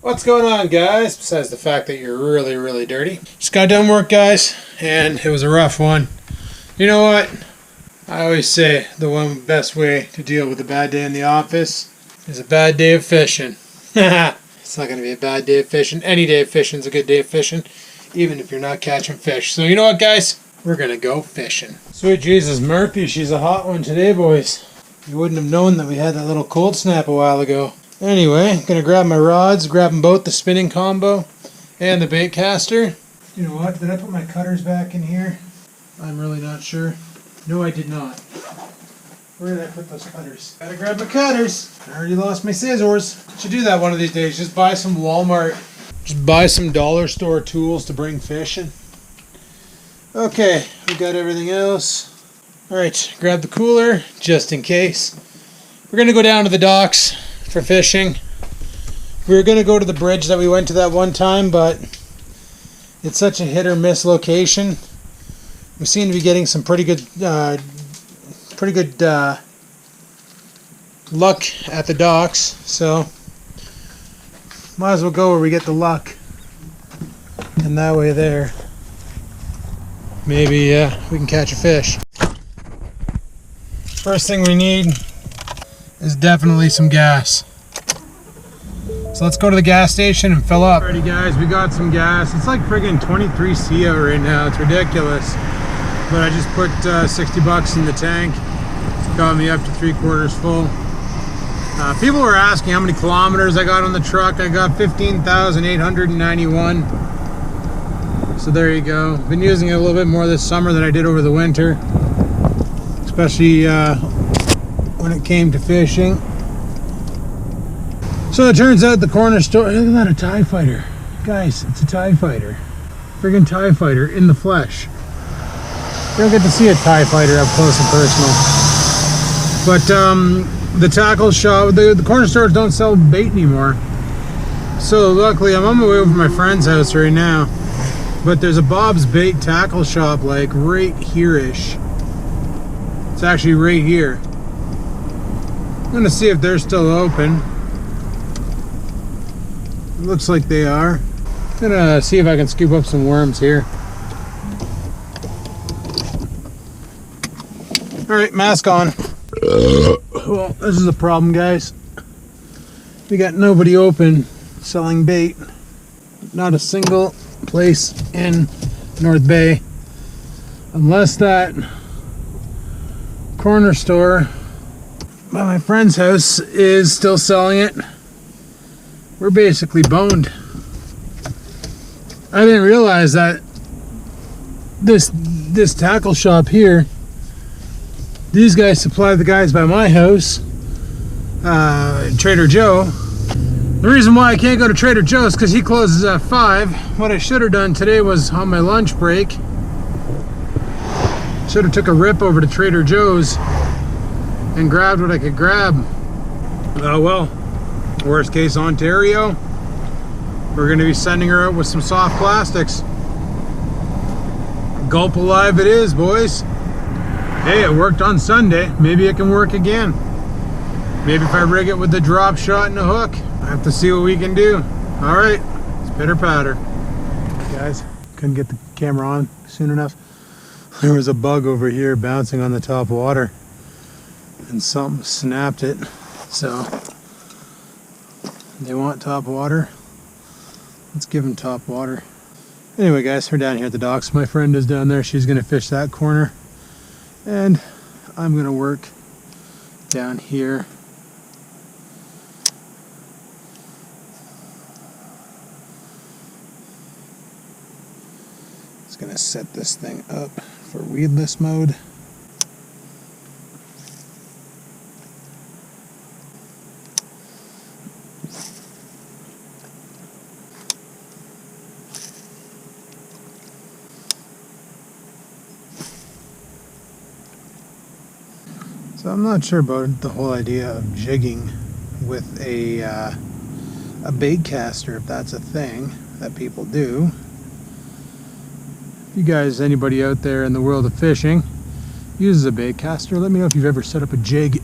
What's going on, guys? Besides the fact that you're really dirty. Just got done work, guys, and it was a rough one. You know what? I always say the one best way to deal with a bad day in the office is a bad day of fishing. It's not going to be a bad day of fishing. Any day of fishing is a good day of fishing, even if you're not catching fish. So you know what, guys? We're going to go fishing. Sweet Jesus, Murphy, she's a hot one today, boys. You wouldn't have known that we had that little cold snap a while ago. Anyway, I'm going to grab my rods, grab them both, the spinning combo and the bait caster. You know what? Did I put my cutters back in here? I'm really not sure. No, I did not. Where did I put those cutters? Gotta grab my cutters. I already lost my scissors. Should do that one of these days. Just buy some Walmart. Just buy some dollar store tools to bring fishing. Okay, we got everything else. Alright, grab the cooler, just in case. We're going to go down to the docks for fishing. We were going to go to the bridge that we went to that one time, but it's such a hit or miss location. We seem to be getting some pretty good luck at the docks, so might as well go where we get the luck. And that way there, maybe we can catch a fish. First thing we need is definitely some gas. So let's go to the gas station and fill up. Alrighty guys, we got some gas. It's like friggin' 23C out right now. It's ridiculous. But I just put 60 bucks in the tank. Got me up to 3/4 full. People were asking how many kilometers I got on the truck. I got 15,891. So there you go. Been using it a little bit more this summer than I did over the winter. Especially when it came to fishing. So it turns out the corner store, look at that, a TIE fighter. Guys, it's a TIE fighter. Friggin' TIE fighter in the flesh. You don't get to see a TIE fighter up close and personal. But the tackle shop, the corner stores don't sell bait anymore. So luckily I'm on my way over to my friend's house right now. But there's a Bob's Bait tackle shop like right here-ish. It's actually right here. I'm gonna see if they're still open. It looks like they are. I'm gonna see if I can scoop up some worms here. Alright, mask on. Well, this is a problem, guys. We got nobody open selling bait. Not a single place in North Bay. Unless that corner store by my friend's house is still selling it. We're basically boned. I didn't realize that this tackle shop here, these guys supply the guys by my house, Trader Joe. The reason why I can't go to Trader Joe's is because he closes at 5. What I should have done today was on my lunch break, should have took a rip over to Trader Joe's and grabbed what I could grab. Oh well, worst case Ontario, we're going to be sending her out with some soft plastics. Gulp alive it is, boys. Hey, it worked on Sunday. Maybe it can work again. Maybe if I rig it with the drop shot and a hook. I have to see what we can do. Alright, it's pitter patter. Guys, couldn't get the camera on soon enough. There was a bug over here bouncing on the top water. And something snapped it. So, they want top water. Let's give them top water. Anyway guys, we're down here at the docks. My friend is down there. She's going to fish that corner. And I'm going to work down here. Just going to set this thing up for weedless mode. So I'm not sure about the whole idea of jigging with a bait caster, if that's a thing that people do. If you guys, anybody out there in the world of fishing, uses a bait caster, let me know if you've ever set up a jig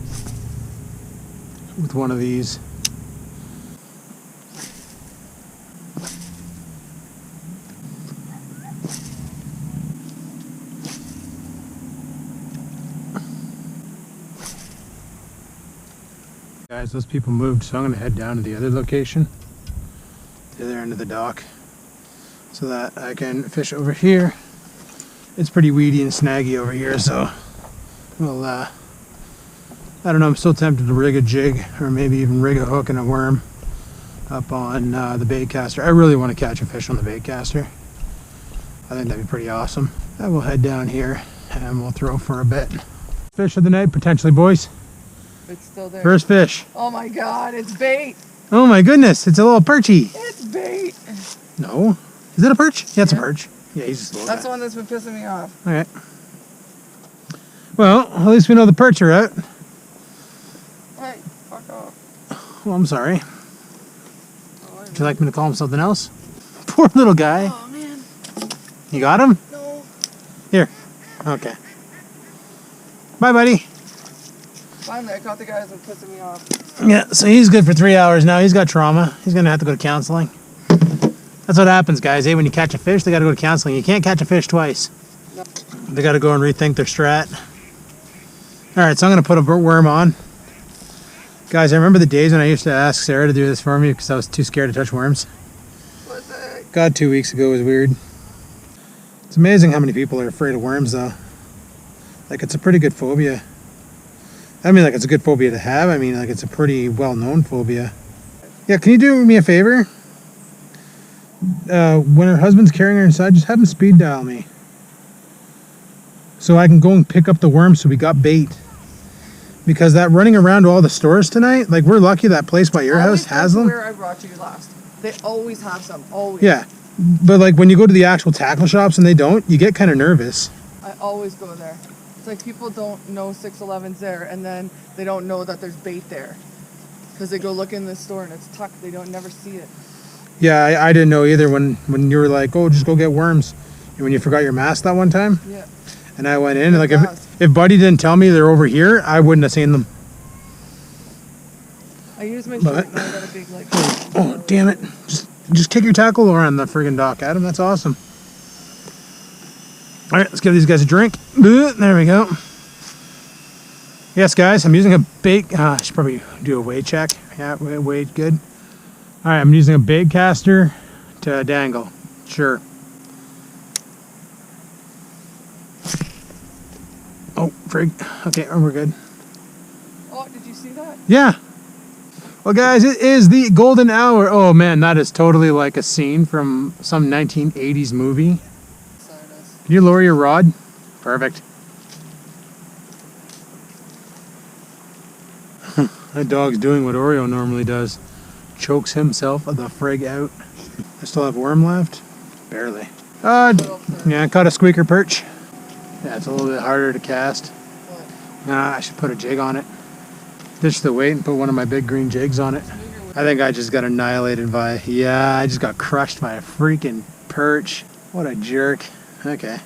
with one of these. Guys, those people moved, so I'm going to head down to the other location, the other end of the dock, so that I can fish over here. It's pretty weedy and snaggy over here, so we'll, I don't know, I'm still tempted to rig a jig, or maybe even rig a hook and a worm up on the bait caster. I really want to catch a fish on the bait caster. I think that'd be pretty awesome. I will head down here and we'll throw for a bit. Fish of the night, potentially, boys. It's still there. First fish. Oh my god, it's bait. Oh my goodness, it's a little perchy. It's bait. No. Is it a perch? Yeah, it's a perch. Yeah, he's just a little That's guy. the one that's been pissing me off. Okay. Well, at least we know the perch are out. Hey, fuck off. Well, I'm sorry. Would you like me to call him something else? Poor little guy. Oh man. You got him? No. Here. Okay. Bye, buddy. Finally, I caught the guy that's been pissing me off. Yeah, so he's good for 3 hours now. He's got trauma. He's going to have to go to counseling. That's what happens, guys. Hey, when you catch a fish, they got to go to counseling. You can't catch a fish twice. No. They got to go and rethink their strat. All right, so I'm going to put a worm on. Guys, I remember the days when I used to ask Sarah to do this for me because I was too scared to touch worms. What's that? God, 2 weeks ago was weird. It's amazing how many people are afraid of worms, though. Like, it's a pretty good phobia. I mean, like, it's a good phobia to have. I mean, like, it's a pretty well-known phobia. Yeah, can you do me a favor? When her husband's carrying her inside, just have him speed dial me. So I can go and pick up the worm so we got bait. Because that running around to all the stores tonight, like, we're lucky that place by your house has them. Where I brought you last. They always have some, always. Yeah, but like when you go to the actual tackle shops and they don't, you get kind of nervous. I always go there. It's like people don't know 611's there, and then they don't know that there's bait there. Because they go look in the store and it's tucked, they don't never see it. Yeah, I didn't know either when you were like, oh, just go get worms. And when you forgot your mask that one time. Yeah. And I went in, and like if Buddy didn't tell me they're over here, I wouldn't have seen them. I use my shirt and I got a big like. Oh, damn it! Just kick your tackle lure on the friggin' dock, Adam. That's awesome. All right, let's give these guys a drink. There we go. Yes, guys, I'm using a bait. I should probably do a weight check. Yeah, weight good. All right, I'm using a bait caster to dangle. Sure. Oh, frig. Okay, we're good. Oh, did you see that? Yeah. Well, guys, it is the golden hour. Oh, man, that is totally like a scene from some 1980s movie. Can you lower your rod? Perfect. That dog's doing what Oreo normally does. Chokes himself the frig out. I still have worm left? Barely. Yeah, I caught a squeaker perch. Yeah, it's a little bit harder to cast. I should put a jig on it. Ditch the weight and put one of my big green jigs on it. I think I just got annihilated by... Yeah, I just got crushed by a freaking perch. What a jerk. Okay.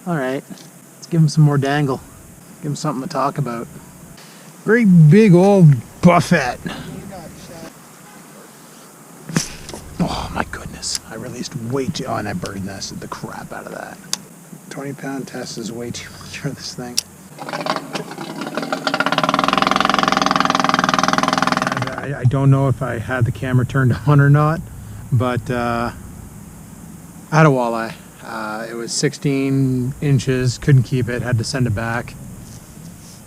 Alright. Let's give him some more dangle. Give him something to talk about. Great big old buffet. Oh my goodness. I released way too... Oh, and I bird nested the crap out of that. 20-pound test is way too much for this thing. I don't know if I had the camera turned on or not, but I had a walleye. It was 16 inches, couldn't keep it, had to send it back.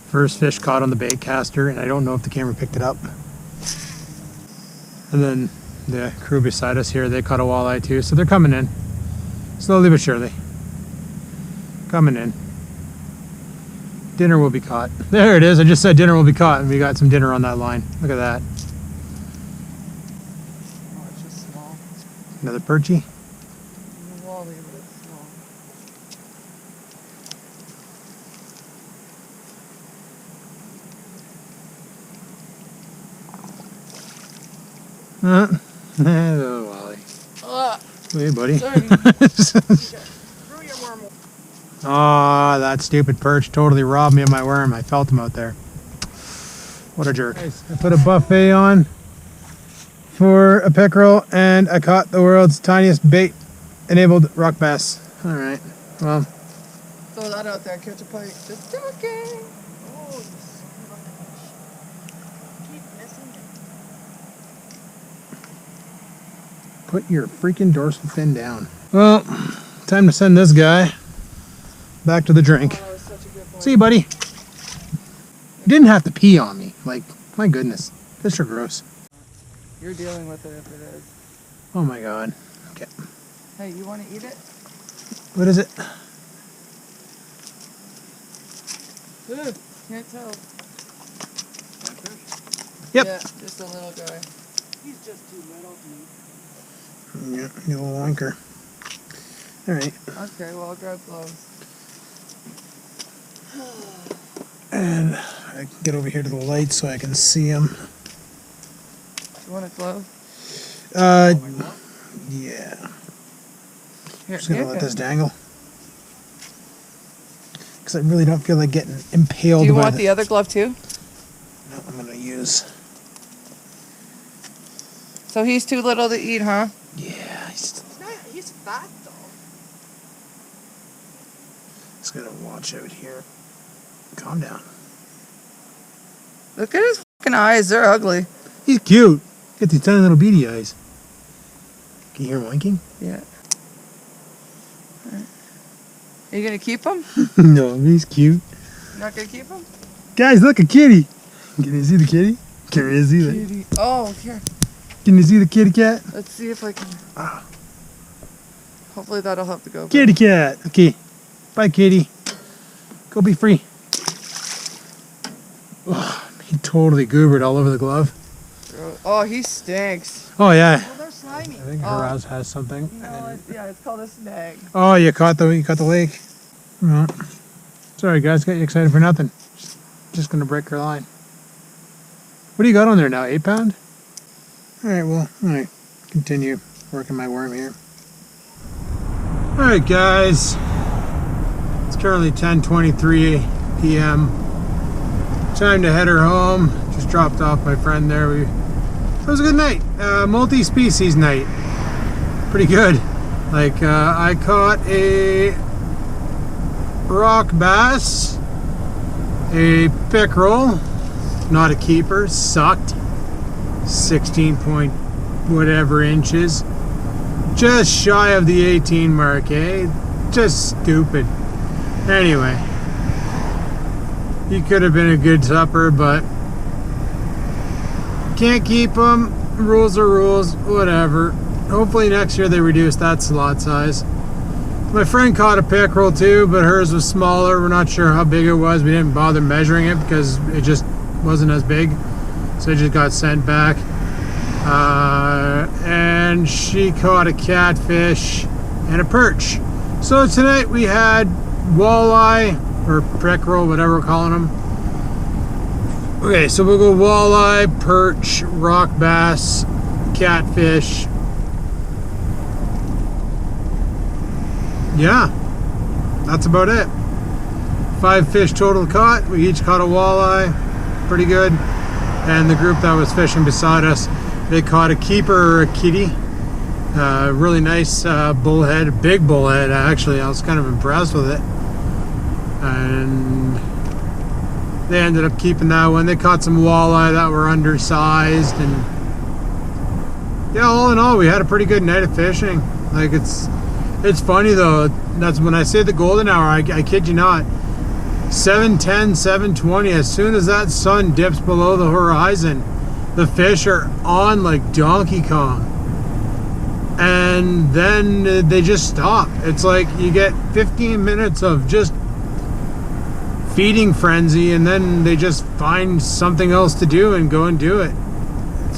First fish caught on the bait caster, and I don't know if the camera picked it up. And then the crew beside us here, they caught a walleye too, so they're coming in. Slowly but surely. Coming in. Dinner will be caught. There it is, I just said dinner will be caught, and we got some dinner on that line. Look at that. Oh, it's just small. Another perchy. Wally, but it's small. Oh, Wally. Hey, buddy. Through your worm. Oh, that stupid perch totally robbed me of my worm. I felt him out there. What a jerk. Nice. I put a buffet on for a pickerel, and I caught the world's tiniest bait-enabled rock bass. All right. Well. Throw that out there, catch a pike. Just joking. Oh, you son of a bitch. Keep missing. Put your freaking dorsal fin down. Well, time to send this guy back to the drink. Oh, that was such a good boy. See you, buddy. You didn't have to pee on me. Like, my goodness. Fish are gross. You're dealing with it if it is. Oh my god. Okay. Hey, you want to eat it? What is it? Ugh, can't tell. Yep. Yeah, just a little guy. He's just too little for me. Yeah, you little wanker. Alright. Okay, well, I'll grab gloves. And I can get over here to the light so I can see him. You want a glove? Yeah. Here, Just gonna here, let here. this dangle. Because I really don't feel like getting impaled. Do you by want the other glove too? No, I'm gonna use. So he's too little to eat, huh? Yeah, He's fat though. just gotta watch out here. Calm down. Look at his fucking eyes. They're ugly. He's cute. Got these tiny little beady eyes. Can you hear him winking? Yeah. Are you gonna keep him? No, he's cute. You're not gonna keep him? Guys, look, a kitty. Can you see the kitty? Can you see the? Kitty. Oh, here. Can you see the kitty cat? Let's see if I can. Ah. Hopefully that'll help to go. Kitty cat. Okay. Bye, kitty. Go be free. Oh, he totally goobered all over the glove. Oh, he stinks. Oh yeah. Well, they're slimy. I think Oh. Haraz has something. No, yeah, it's called a snag. Oh, you caught the lake. Well, sorry guys, got you excited for nothing. Just gonna break your line. What do you got on there now? 8 pound? Alright, well, alright. Continue working my worm here. Alright guys. It's currently 10:23 p.m. Time to head her home. Just dropped off my friend there. It was a good night. Multi-species night. Pretty good. Like, I caught a rock bass, a pickerel, not a keeper, sucked. 16 point whatever inches. Just shy of the 18 mark, eh? Just stupid. Anyway. He could have been a good supper, but can't keep them. Rules are rules, whatever. Hopefully next year they reduce that slot size. My friend caught a pickerel too, but hers was smaller. We're not sure how big it was. We didn't bother measuring it because it just wasn't as big. So it just got sent back. And she caught a catfish and a perch. So tonight we had walleye, or pickerel, whatever we're calling them. Okay, so we'll go walleye, perch, rock bass, catfish. Yeah, that's about it. 5 fish total caught. We each caught a walleye. Pretty good. And the group that was fishing beside us, they caught a keeper or a kitty. Really nice bullhead, big bullhead actually. I was kind of impressed with it. And they ended up keeping that one. They caught some walleye that were undersized, and yeah, all in all, we had a pretty good night of fishing. Like, it's funny though. That's when I say the golden hour. I kid you not. 7:10, 7:20. As soon as that sun dips below the horizon, the fish are on like Donkey Kong, and then they just stop. It's like you get 15 minutes of just feeding frenzy, and then they just find something else to do and go and do it.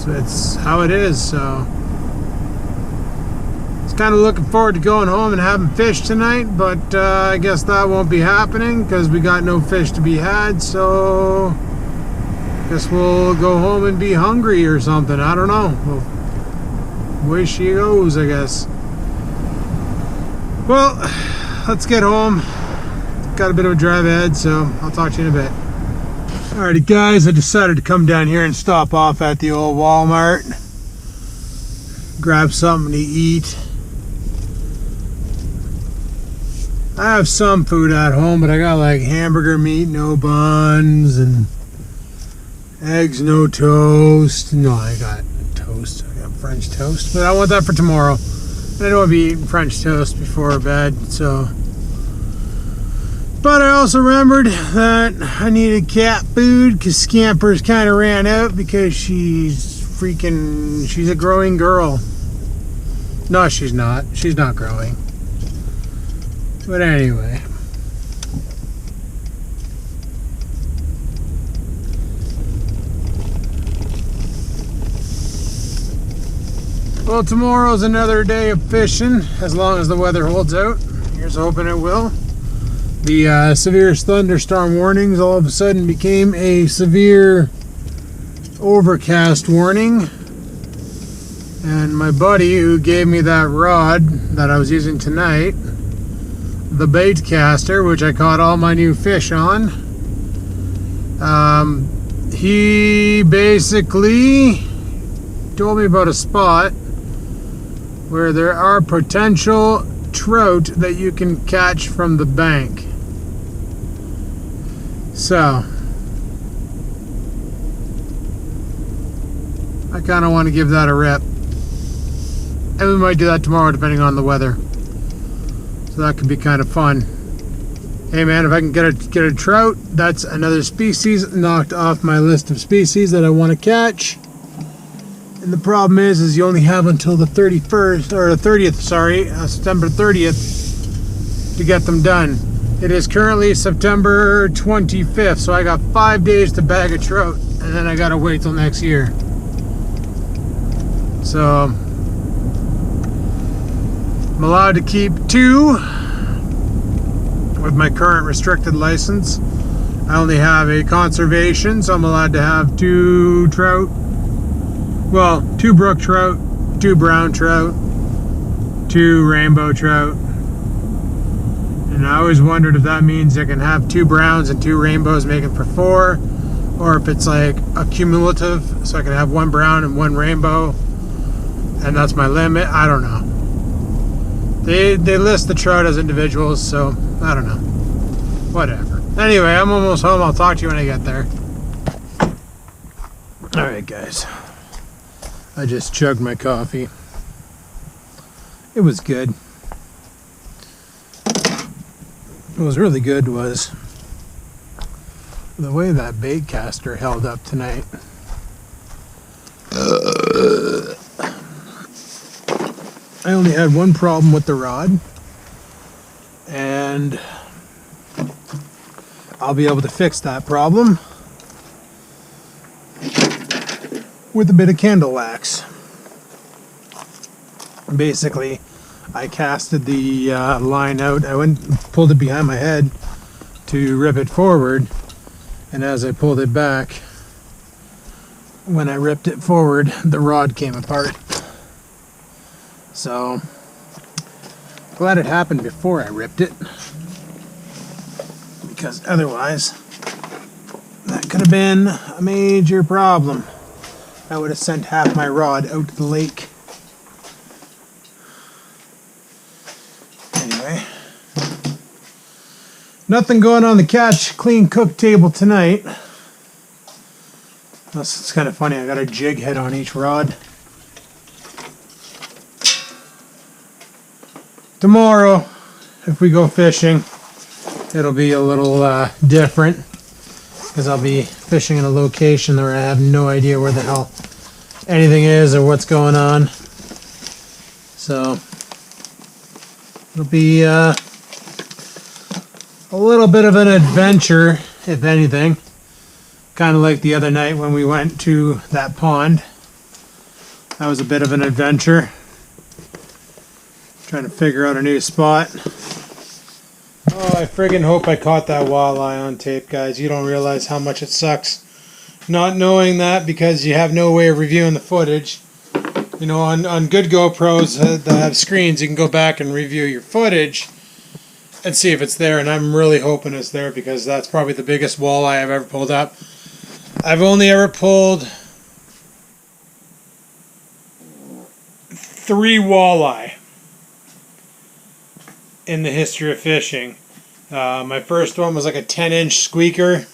It's how it is. So it's kind of looking forward to going home and having fish tonight, but I guess that won't be happening because we got no fish to be had. So I guess we'll go home and be hungry or something. I don't know. Well, way she goes, I guess. Well, let's get home. Got a bit of a drive ahead, so I'll talk to you in a bit. Alrighty guys, I decided to come down here and stop off at the old Walmart. Grab something to eat. I have some food at home, but I got like hamburger meat, no buns, and eggs, no toast. No, I got toast. I got French toast, but I want that for tomorrow. And I don't want to be eating French toast before bed, so. But I also remembered that I needed cat food because Scamper's kind of ran out because she's a growing girl. No, she's not. She's not growing. But anyway. Well, tomorrow's another day of fishing, as long as the weather holds out. Here's hoping it will. The severe thunderstorm warnings all of a sudden became a severe overcast warning. And my buddy who gave me that rod that I was using tonight, the bait caster, which I caught all my new fish on, he basically told me about a spot where there are potential trout that you can catch from the bank. So I kind of want to give that a rip, and we might do that tomorrow depending on the weather, so that could be kind of fun. Hey man, if I can get a trout, that's another species knocked off my list of species that I want to catch. And the problem is you only have until the 31st or the 30th, sorry, September 30th to get them done. It is currently September 25th, so I got 5 days to bag a trout, and then I gotta wait till next year. So I'm allowed to keep 2 with my current restricted license. I only have a conservation, so I'm allowed to have 2 trout. Well, 2 brook trout, 2 brown trout, 2 rainbow trout. And I always wondered if that means I can have 2 browns and 2 rainbows making for 4, or if it's like a cumulative, so I can have 1 brown and 1 rainbow, and that's my limit. I don't know. They list the trout as individuals, so I don't know. Whatever. Anyway, I'm almost home. I'll talk to you when I get there. Alright guys. I just chugged my coffee. It was good. What was really good was the way that bait caster held up tonight. I only had one problem with the rod, and I'll be able to fix that problem with a bit of candle wax. Basically, I casted the line out. I went and pulled it behind my head to rip it forward, and as I pulled it back, when I ripped it forward, the rod came apart. So glad it happened before I ripped it, because otherwise that could have been a major problem. I would have sent half my rod out to the lake. Anyway, nothing going on the catch clean cook table tonight. It's kind of funny, I got a jig head on each rod. Tomorrow, if we go fishing, it'll be a little different, because I'll be fishing in a location where I have no idea where the hell anything is or what's going on. So it'll be a little bit of an adventure, if anything. Kind of like the other night when we went to that pond. That was a bit of an adventure. Trying to figure out a new spot. Oh, I friggin' hope I caught that walleye on tape, guys. You don't realize how much it sucks not knowing that, because you have no way of reviewing the footage. You know, on good GoPros that have screens, you can go back and review your footage and see if it's there, and I'm really hoping it's there, because that's probably the biggest walleye I've ever pulled up. I've only ever pulled 3 walleye in the history of fishing. My first one was like a 10-inch squeaker.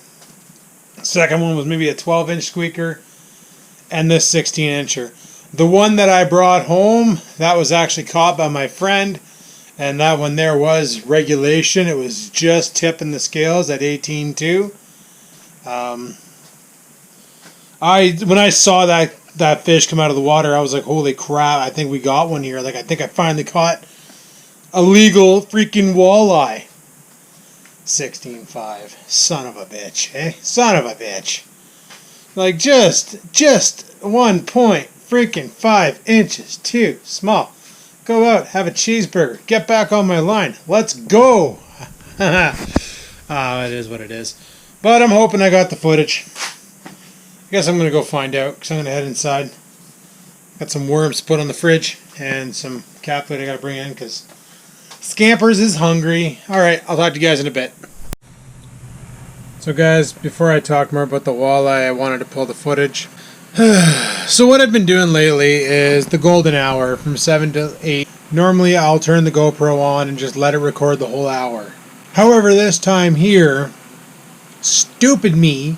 Second one was maybe a 12-inch squeaker. And this 16-incher. The one that I brought home, that was actually caught by my friend. And that one there was regulation. It was just tipping the scales at 18.2. When I saw that fish come out of the water, I was like, holy crap, I think we got one here. Like, I think I finally caught a legal freaking walleye. 16.5. Son of a bitch, eh? Son of a bitch. Like, just 1.5 inches too small. Go out, have a cheeseburger, get back on my line. Let's go. It is what it is. But I'm hoping I got the footage. I guess I'm going to go find out because I'm going to head inside. Got some worms to put on the fridge and some cat food I got to bring in because Scampers is hungry. Alright, I'll talk to you guys in a bit. So guys, before I talk more about the walleye, I wanted to pull the footage. So what I've been doing lately is the golden hour from 7 to 8. Normally I'll turn the GoPro on and just let it record the whole hour. However, this time here, stupid me,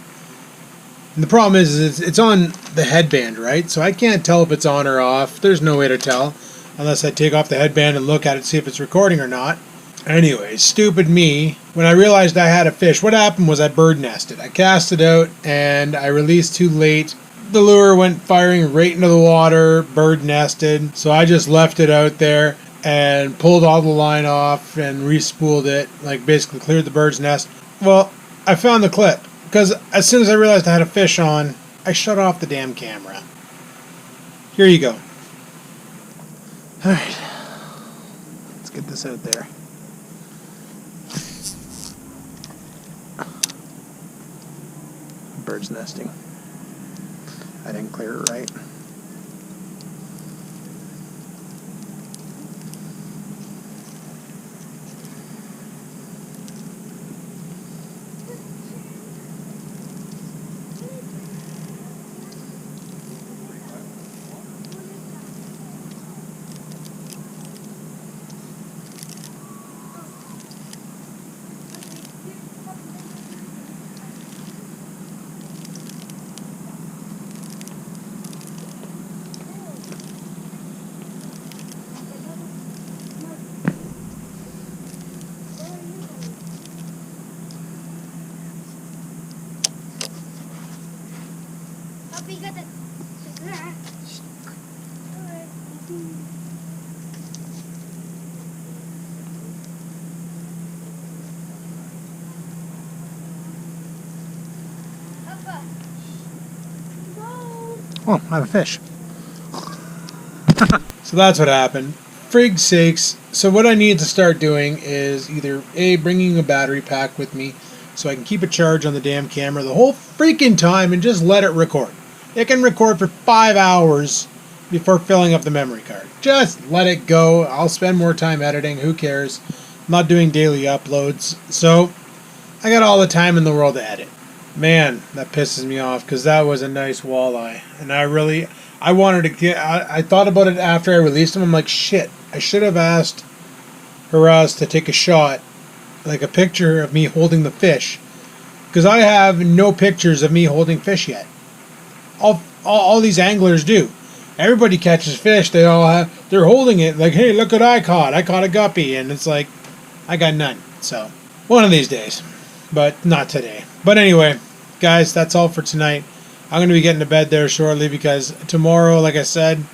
and the problem is it's on the headband, right? So I can't tell if it's on or off. There's no way to tell unless I take off the headband and look at it, see if it's recording or not. Anyway, stupid me. When I realized I had a fish, what happened was I bird nested. I cast it out and I released too late. The lure went firing right into the water, bird nested. So I just left it out there and pulled all the line off and re-spooled it. Like basically cleared the bird's nest. Well, I found the clip. Because as soon as I realized I had a fish on, I shut off the damn camera. Here you go. Alright. Let's get this out there. Bird's nesting. I didn't clear it right. Oh, I have a fish. So that's what happened. Frig sakes. So what I need to start doing is either A, bringing a battery pack with me so I can keep a charge on the damn camera the whole freaking time and just let it record. It can record for 5 hours before filling up the memory card. Just let it go. I'll spend more time editing. Who cares? I'm not doing daily uploads. So I got all the time in the world to edit. Man, that pisses me off because that was a nice walleye. And I wanted to get, I thought about it after I released him. I'm like, shit, I should have asked Haraz to take a shot, like a picture of me holding the fish. Because I have no pictures of me holding fish yet. All these anglers do. Everybody catches fish. They're holding it like, hey, look what I caught. I caught a guppy. And it's like, I got none. So, one of these days. But not today. But anyway, guys, that's all for tonight. I'm going to be getting to bed there shortly because tomorrow, like I said,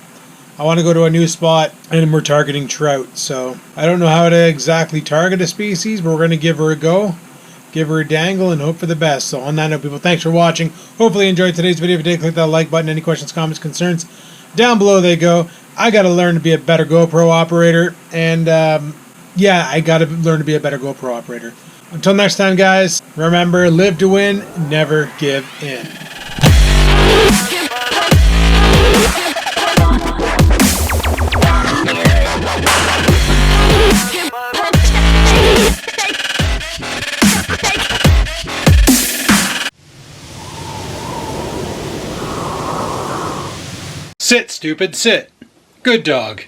I want to go to a new spot and we're targeting trout. So I don't know how to exactly target a species, but we're going to give her a go, give her a dangle, and hope for the best. So on that note, people, thanks for watching. Hopefully you enjoyed today's video. If you did, click that like button. Any questions, comments, concerns, down below they go. I got to learn to be a better GoPro operator. And yeah, I got to learn to be a better GoPro operator. Until next time, guys, remember, live to win, never give in. Sit, stupid, sit. Good dog.